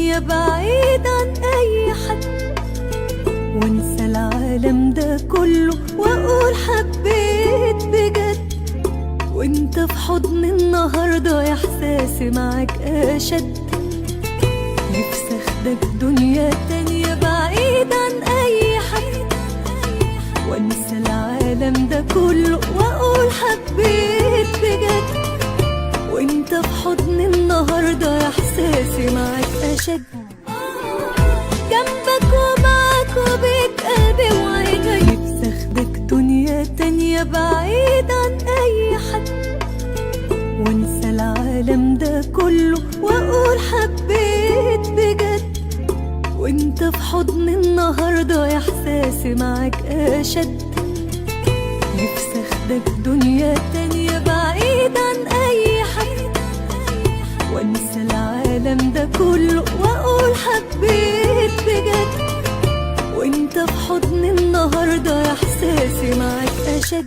تانية بعيد عن أي حد، وانسى العالم ده كله وأقول حبيت بجد. وانت في حضن النهاردة إحساسي معاك أشد. نفسي أخدك دنيا تانية بعيد عن أي حد، وانسى العالم ده كله وأقول حبيت بجد. وانت في حضن النهاردة إحساسي معاك أشد. جنبك ومعاك وبيك قلبي وعيني. نفسي أخدك دنيا تانية بعيد عن أي حد، وانسى العالم ده كله وأقول حبيت بجد. وانت في حضن النهاردة إحساسي معاك أشد. نفسي أخدك دنيا تانية بعيد عن أي حد، وانسى العالم ده كله وأقول حبيت بجد. وانت في حضن النهاردة إحساسي معاك أشد.